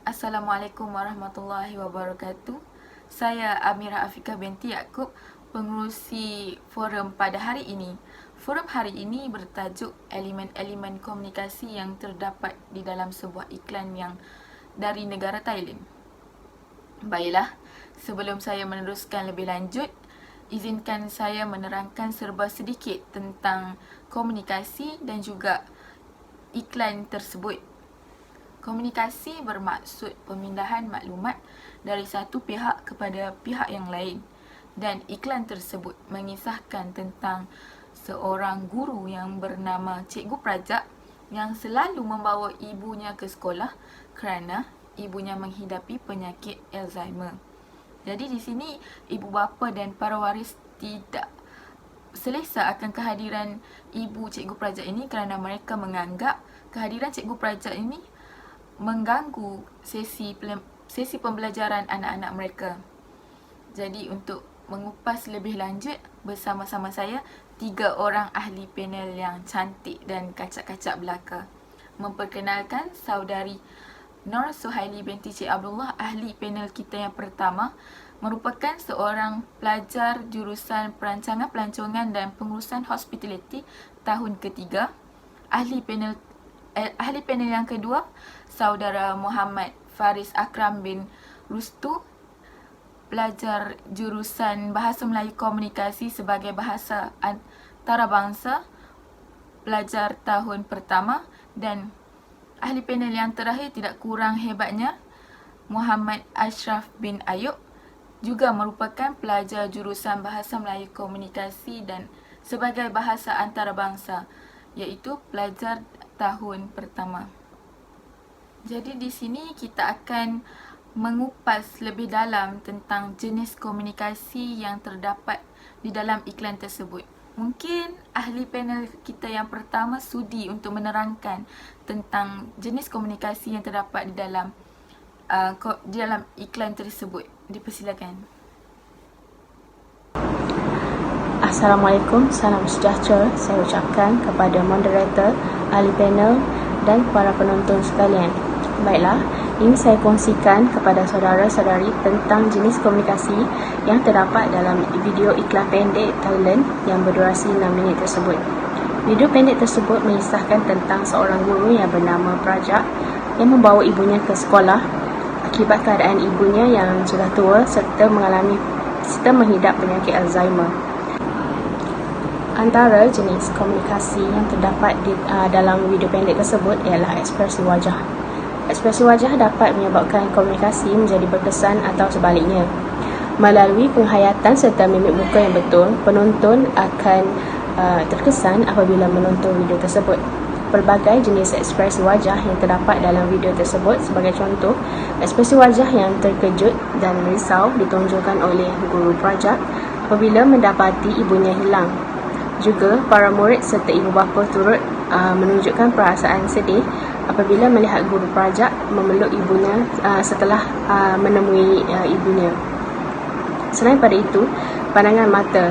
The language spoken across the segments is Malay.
Assalamualaikum warahmatullahi wabarakatuh. Saya Amira Afika binti Yaakob, pengerusi forum pada hari ini. Forum hari ini bertajuk elemen-elemen komunikasi yang terdapat di dalam sebuah iklan yang dari negara Thailand. Baiklah, sebelum saya meneruskan lebih lanjut, izinkan saya menerangkan serba sedikit tentang komunikasi dan juga iklan tersebut. Komunikasi bermaksud pemindahan maklumat dari satu pihak kepada pihak yang lain, dan iklan tersebut mengisahkan tentang seorang guru yang bernama Cikgu Prajak yang selalu membawa ibunya ke sekolah kerana ibunya menghidapi penyakit Alzheimer. Jadi di sini ibu bapa dan para waris tidak selesa akan kehadiran ibu Cikgu Prajak ini kerana mereka menganggap kehadiran Cikgu Prajak ini mengganggu sesi pembelajaran anak-anak mereka. Jadi untuk mengupas lebih lanjut, bersama-sama saya 3 orang ahli panel yang cantik dan kacak-kacak belaka. Memperkenalkan saudari Nur Suhaili binti Cik Abdullah, ahli panel kita yang pertama, merupakan seorang pelajar jurusan Perancangan Pelancongan dan Pengurusan Hospitality tahun ketiga. Ahli panel yang kedua, saudara Muhammad Faris Akram bin Rustu, pelajar jurusan Bahasa Melayu Komunikasi sebagai bahasa antarabangsa, pelajar tahun pertama. Dan ahli panel yang terakhir tidak kurang hebatnya, Muhammad Ashraf bin Ayub, juga merupakan pelajar jurusan Bahasa Melayu Komunikasi dan sebagai bahasa antarabangsa, iaitu pelajar tahun pertama. Jadi di sini kita akan mengupas lebih dalam tentang jenis komunikasi yang terdapat di dalam iklan tersebut. Mungkin ahli panel kita yang pertama sudi untuk menerangkan tentang jenis komunikasi yang terdapat di dalam iklan tersebut. Dipersilakan. Assalamualaikum, salam sejahtera saya ucapkan kepada moderator, ahli panel dan para penonton sekalian. Baiklah, ini saya kongsikan kepada saudara-saudari tentang jenis komunikasi yang terdapat dalam video iklan pendek Thailand yang berdurasi 6 minit tersebut. Video pendek tersebut mengisahkan tentang seorang guru yang bernama Prajak yang membawa ibunya ke sekolah akibat keadaan ibunya yang sudah tua serta menghidap penyakit Alzheimer. Antara jenis komunikasi yang terdapat dalam video pendek tersebut ialah ekspresi wajah. Ekspresi wajah dapat menyebabkan komunikasi menjadi berkesan atau sebaliknya. Melalui penghayatan serta mimik muka yang betul, penonton akan terkesan apabila menonton video tersebut. Pelbagai jenis ekspresi wajah yang terdapat dalam video tersebut, sebagai contoh, ekspresi wajah yang terkejut dan risau ditunjukkan oleh guru Prajak apabila mendapati ibunya hilang. Juga, para murid serta ibu bapa turut menunjukkan perasaan sedih apabila melihat guru Prajak memeluk ibunya setelah menemui ibunya. Selain pada itu, pandangan mata.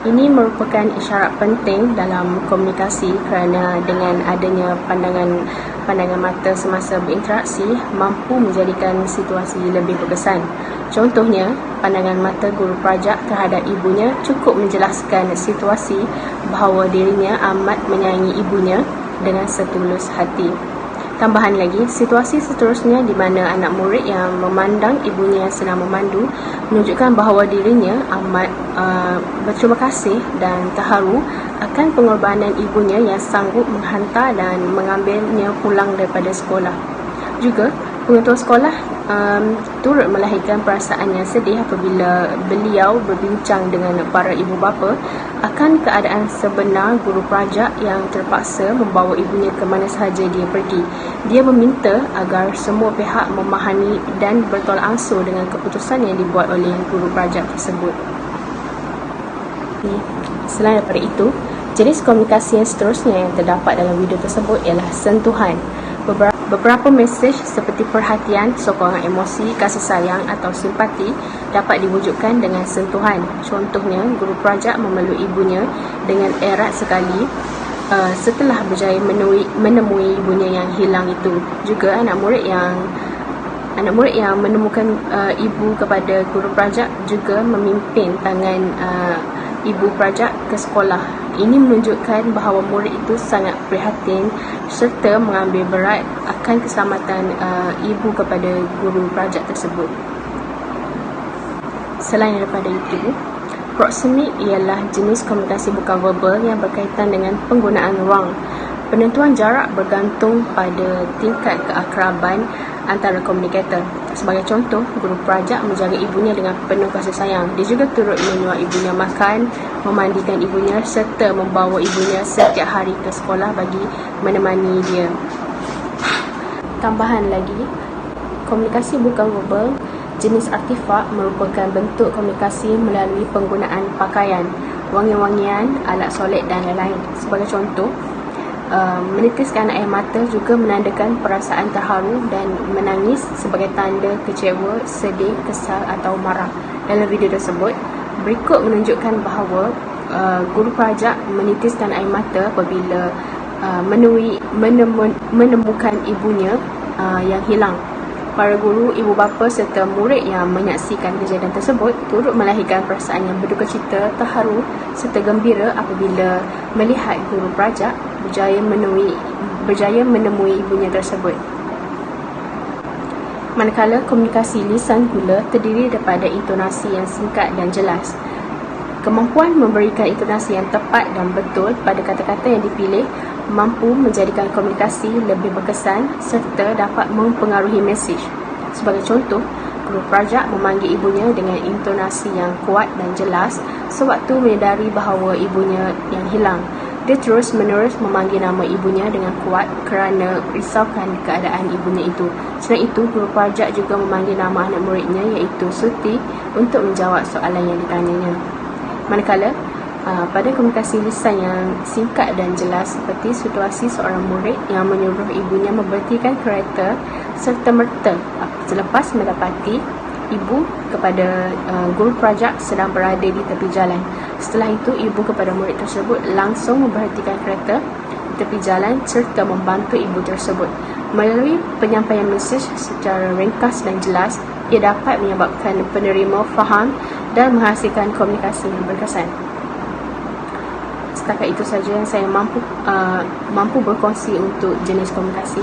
Ini merupakan isyarat penting dalam komunikasi kerana dengan adanya pandangan mata semasa berinteraksi mampu menjadikan situasi lebih berkesan. Contohnya, pandangan mata guru Prajak terhadap ibunya cukup menjelaskan situasi bahawa dirinya amat menyayangi ibunya dengan setulus hati. Tambahan lagi, situasi seterusnya di mana anak murid yang memandang ibunya sedang memandu menunjukkan bahawa dirinya amat berterima kasih dan terharu akan pengorbanan ibunya yang sanggup menghantar dan mengambilnya pulang daripada sekolah. Juga, pengetua sekolah turut melahirkan perasaan yang sedih apabila beliau berbincang dengan para ibu bapa akan keadaan sebenar guru Prajak yang terpaksa membawa ibunya ke mana sahaja dia pergi. Dia meminta agar semua pihak memahami dan bertolak ansur dengan keputusan yang dibuat oleh guru Prajak tersebut. Selain daripada itu, jenis komunikasi yang seterusnya yang terdapat dalam video tersebut ialah sentuhan. Beberapa mesej seperti perhatian, sokongan emosi, kasih sayang atau simpati dapat diwujudkan dengan sentuhan. Contohnya, guru Prajak memeluk ibunya dengan erat sekali setelah berjaya menemui ibunya yang hilang itu. Juga anak murid yang Anak murid yang menemukan ibu kepada guru prajak juga memimpin tangan ibu prajak ke sekolah. Ini menunjukkan bahawa murid itu sangat prihatin serta mengambil berat akan keselamatan ibu kepada guru prajak tersebut. Selain daripada itu, proxemic ialah jenis komunikasi bukan verbal yang berkaitan dengan penggunaan ruang. Penentuan jarak bergantung pada tingkat keakraban antara komunikator. Sebagai contoh, guru prajak menjaga ibunya dengan penuh kasih sayang. Dia juga turut menyuap ibunya makan, memandikan ibunya serta membawa ibunya setiap hari ke sekolah bagi menemani dia. Tambahan lagi, komunikasi bukan verbal jenis artifak merupakan bentuk komunikasi melalui penggunaan pakaian, wangi-wangian, alat solid dan lain-lain. Sebagai contoh, menitiskan air mata juga menandakan perasaan terharu dan menangis sebagai tanda kecewa, sedih, kesal atau marah. Dalam video tersebut, berikut menunjukkan bahawa guru prajak menitiskan air mata apabila menemukan ibunya yang hilang. Para guru, ibu bapa serta murid yang menyaksikan kejadian tersebut turut melahirkan perasaan yang berduka cita, terharu serta gembira apabila melihat guru prajak berjaya menemui ibunya tersebut. Manakala komunikasi lisan pula terdiri daripada intonasi yang singkat dan jelas. Kemampuan memberikan intonasi yang tepat dan betul pada kata-kata yang dipilih mampu menjadikan komunikasi lebih berkesan serta dapat mempengaruhi mesej. Sebagai contoh, guru prajak memanggil ibunya dengan intonasi yang kuat dan jelas sewaktu menyedari bahawa ibunya yang hilang. Dia terus-menerus memanggil nama ibunya dengan kuat kerana risaukan keadaan ibunya itu. Selain itu, guru prajak juga memanggil nama anak muridnya iaitu Suti untuk menjawab soalan yang ditanyanya. Manakala, pada komunikasi lisan yang singkat dan jelas seperti situasi seorang murid yang menyuruh ibunya memberhentikan kereta serta-merta selepas mendapati ibu kepada guru prajak sedang berada di tepi jalan. Setelah itu, ibu kepada murid tersebut langsung memberhentikan kereta di tepi jalan serta membantu ibu tersebut. Melalui penyampaian mesej secara ringkas dan jelas, ia dapat menyebabkan penerima faham dan menghasilkan komunikasi yang berkesan. Setakat itu saja yang saya mampu berkongsi untuk jenis komunikasi.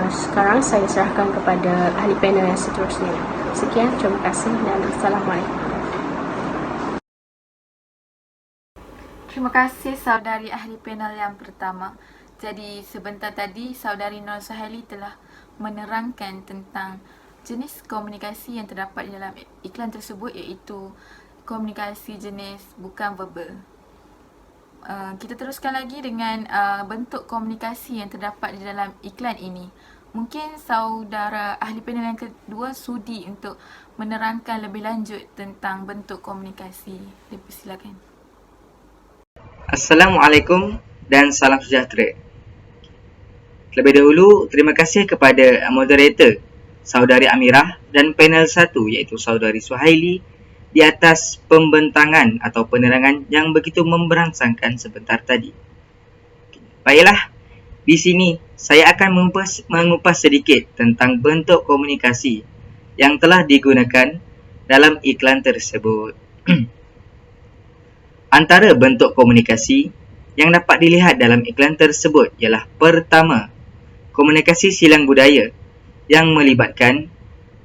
Sekarang saya serahkan kepada ahli panel yang seterusnya. Sekian, terima kasih dan Assalamualaikum. Terima kasih saudari ahli panel yang pertama. Jadi sebentar tadi saudari Nur Suhaili telah menerangkan tentang jenis komunikasi yang terdapat di dalam iklan tersebut iaitu komunikasi jenis bukan verbal. Kita teruskan lagi dengan bentuk komunikasi yang terdapat di dalam iklan ini. Mungkin saudara ahli panel yang kedua sudi untuk menerangkan lebih lanjut tentang bentuk komunikasi. Silakan. Assalamualaikum dan salam sejahtera. Terlebih dahulu, terima kasih kepada moderator Saudari Amirah dan panel 1 iaitu Saudari Suhaili di atas pembentangan atau penerangan yang begitu memberangsangkan sebentar tadi. Baiklah, di sini saya akan mengupas sedikit tentang bentuk komunikasi yang telah digunakan dalam iklan tersebut. Antara bentuk komunikasi yang dapat dilihat dalam iklan tersebut ialah pertama, komunikasi silang budaya yang melibatkan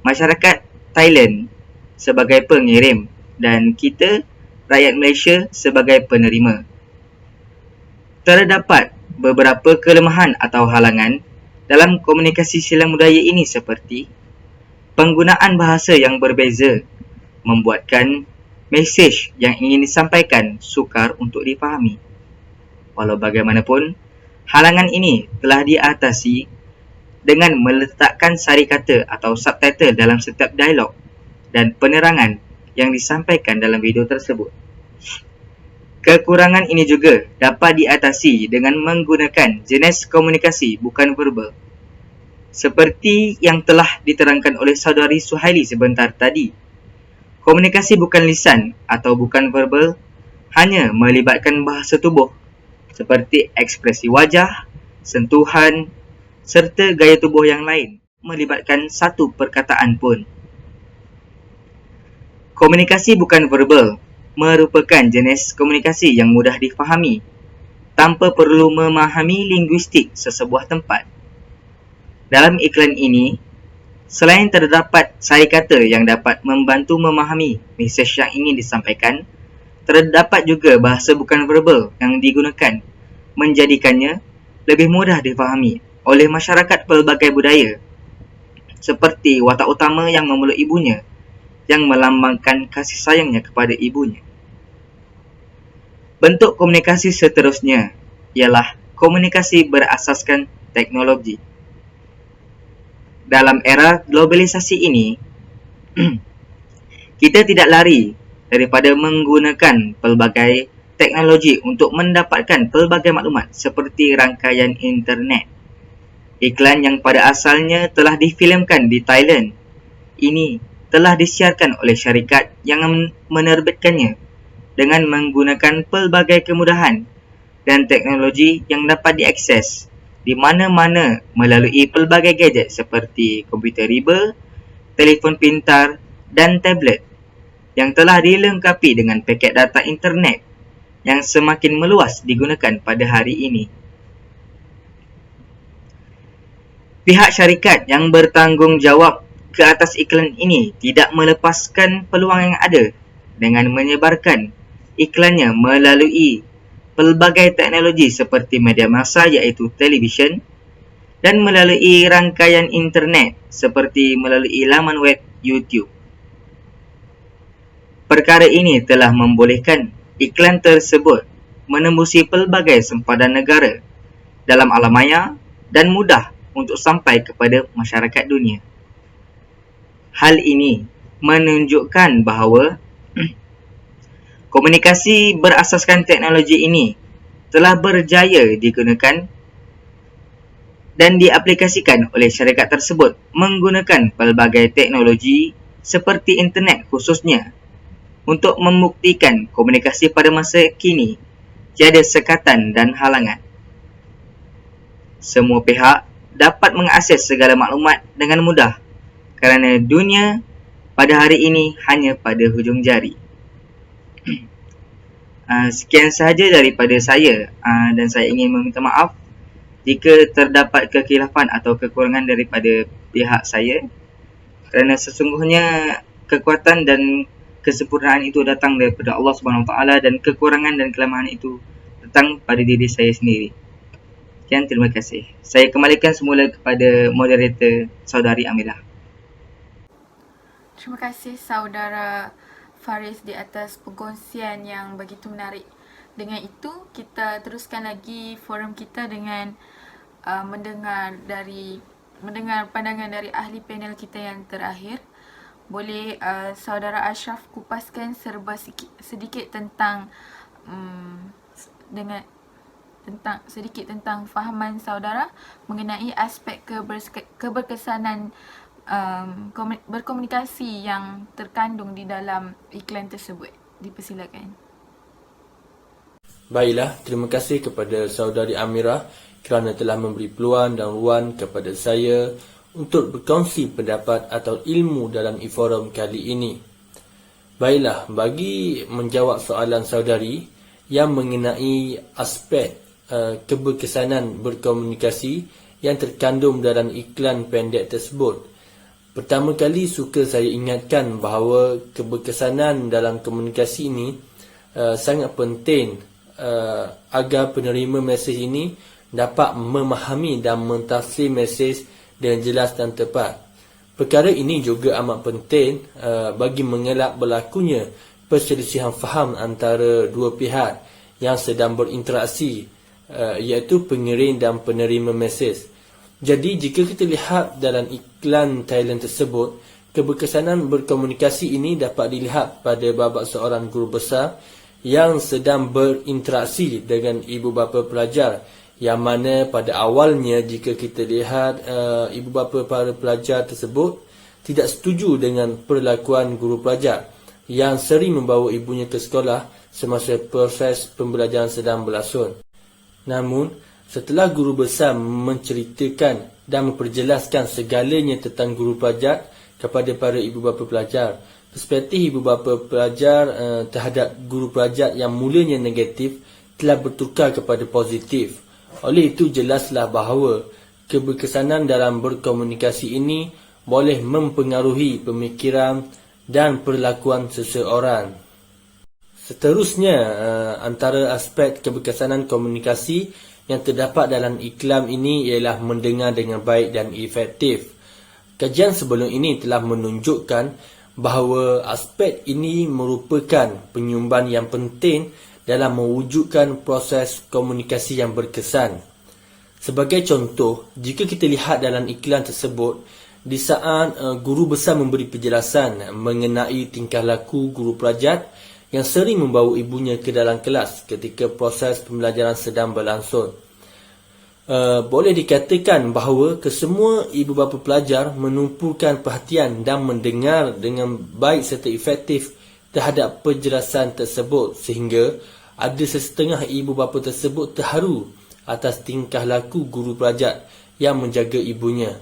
masyarakat Thailand sebagai pengirim dan kita, rakyat Malaysia, sebagai penerima. Terdapat beberapa kelemahan atau halangan dalam komunikasi silang budaya ini seperti penggunaan bahasa yang berbeza membuatkan mesej yang ingin disampaikan sukar untuk difahami. Walau bagaimanapun, halangan ini telah diatasi dengan meletakkan sari kata atau subtitle dalam setiap dialog dan penerangan yang disampaikan dalam video tersebut. Kekurangan ini juga dapat diatasi dengan menggunakan jenis komunikasi bukan verbal. Seperti yang telah diterangkan oleh saudari Suhaili sebentar tadi, komunikasi bukan lisan atau bukan verbal hanya melibatkan bahasa tubuh seperti ekspresi wajah, sentuhan serta gaya tubuh yang lain melibatkan satu perkataan pun. Komunikasi bukan verbal merupakan jenis komunikasi yang mudah difahami tanpa perlu memahami linguistik sesebuah tempat. Dalam iklan ini, selain terdapat saya kata yang dapat membantu memahami mesej yang ingin disampaikan, terdapat juga bahasa bukan verbal yang digunakan menjadikannya lebih mudah difahami oleh masyarakat pelbagai budaya, seperti watak utama yang memeluk ibunya yang melambangkan kasih sayangnya kepada ibunya. Bentuk komunikasi seterusnya ialah komunikasi berasaskan teknologi. Dalam era globalisasi ini, kita tidak lari daripada menggunakan pelbagai teknologi untuk mendapatkan pelbagai maklumat seperti rangkaian internet. Iklan yang pada asalnya telah difilmkan di Thailand ini telah disiarkan oleh syarikat yang menerbitkannya dengan menggunakan pelbagai kemudahan dan teknologi yang dapat diakses di mana-mana melalui pelbagai gadget seperti komputer riba, telefon pintar dan tablet yang telah dilengkapi dengan paket data internet yang semakin meluas digunakan pada hari ini. Pihak syarikat yang bertanggungjawab ke atas iklan ini tidak melepaskan peluang yang ada dengan menyebarkan iklannya melalui pelbagai teknologi seperti media massa iaitu televisyen dan melalui rangkaian internet seperti melalui laman web YouTube. Perkara ini telah membolehkan iklan tersebut menembusi pelbagai sempadan negara dalam alam maya dan mudah untuk sampai kepada masyarakat dunia. Hal ini menunjukkan bahawa komunikasi berasaskan teknologi ini telah berjaya digunakan dan diaplikasikan oleh syarikat tersebut menggunakan pelbagai teknologi seperti internet khususnya untuk membuktikan komunikasi pada masa kini tiada sekatan dan halangan. Semua pihak dapat mengakses segala maklumat dengan mudah kerana dunia pada hari ini hanya pada hujung jari. Sekian sahaja daripada saya dan saya ingin meminta maaf jika terdapat kekhilafan atau kekurangan daripada pihak saya, kerana sesungguhnya kekuatan dan kesempurnaan itu datang daripada Allah Subhanahu Wa Taala dan kekurangan dan kelemahan itu datang pada diri saya sendiri. Sekian, terima kasih. Saya kembalikan semula kepada moderator Saudari Amirah. Terima kasih saudara Faris di atas perkongsian yang begitu menarik. Dengan itu, kita teruskan lagi forum kita dengan mendengar pandangan dari ahli panel kita yang terakhir. Boleh saudara Ashraf kupaskan sedikit tentang tentang fahaman saudara mengenai aspek keberkesanan berkomunikasi yang terkandung di dalam iklan tersebut. Dipersilakan. Baiklah, terima kasih kepada saudari Amirah kerana telah memberi peluang dan ruang kepada saya untuk berkongsi pendapat atau ilmu dalam e-forum kali ini. Baiklah, bagi menjawab soalan saudari yang mengenai aspek keberkesanan berkomunikasi yang terkandung dalam iklan pendek tersebut, pertama kali suka saya ingatkan bahawa keberkesanan dalam komunikasi ini sangat penting agar penerima mesej ini dapat memahami dan mentafsir mesej dengan jelas dan tepat. Perkara ini juga amat penting bagi mengelak berlakunya perselisihan faham antara dua pihak yang sedang berinteraksi, iaitu pengirim dan penerima mesej. Jadi jika kita lihat dalam iklan Thailand tersebut, keberkesanan berkomunikasi ini dapat dilihat pada babak seorang guru besar yang sedang berinteraksi dengan ibu bapa pelajar, yang mana pada awalnya jika kita lihat ibu bapa para pelajar tersebut tidak setuju dengan perlakuan guru pelajar yang sering membawa ibunya ke sekolah semasa proses pembelajaran sedang berlangsung. Namun Setelah guru besar menceritakan dan memperjelaskan segalanya tentang guru pelajar kepada para ibu bapa pelajar, perspektif ibu bapa pelajar terhadap guru pelajar yang mulanya negatif telah bertukar kepada positif. Oleh itu, jelaslah bahawa keberkesanan dalam berkomunikasi ini boleh mempengaruhi pemikiran dan perlakuan seseorang. Seterusnya, antara aspek keberkesanan komunikasi yang terdapat dalam iklan ini ialah mendengar dengan baik dan efektif. Kajian sebelum ini telah menunjukkan bahawa aspek ini merupakan penyumban yang penting dalam mewujudkan proses komunikasi yang berkesan. Sebagai contoh, jika kita lihat dalam iklan tersebut, di saat guru besar memberi penjelasan mengenai tingkah laku guru pelajar yang sering membawa ibunya ke dalam kelas ketika proses pembelajaran sedang berlangsung. Boleh dikatakan bahawa kesemua ibu bapa pelajar menumpukan perhatian dan mendengar dengan baik serta efektif terhadap penjelasan tersebut, sehingga ada sesetengah ibu bapa tersebut terharu atas tingkah laku guru pelajar yang menjaga ibunya.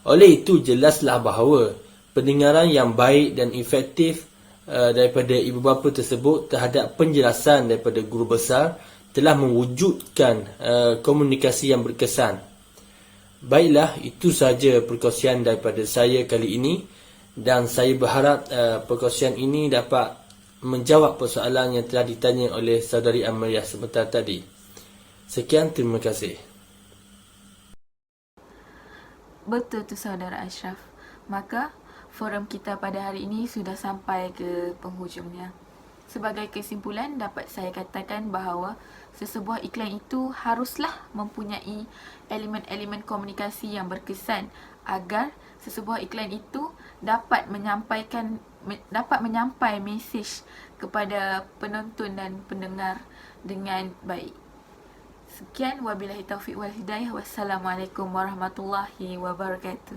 Oleh itu, jelaslah bahawa pendengaran yang baik dan efektif daripada ibu bapa tersebut terhadap penjelasan daripada guru besar telah mewujudkan komunikasi yang berkesan. Baiklah, itu sahaja perkongsian daripada saya kali ini, dan saya berharap perkongsian ini dapat menjawab persoalan yang telah ditanya oleh saudari Amriah sebentar tadi. Sekian, terima kasih. Betul tu saudara Ashraf. Maka forum kita pada hari ini sudah sampai ke penghujungnya. Sebagai kesimpulan, dapat saya katakan bahawa sesebuah iklan itu haruslah mempunyai elemen-elemen komunikasi yang berkesan agar sesebuah iklan itu dapat menyampai mesej kepada penonton dan pendengar dengan baik. Sekian, wabillahi taufiq wal hidayah. Wassalamualaikum warahmatullahi wabarakatuh.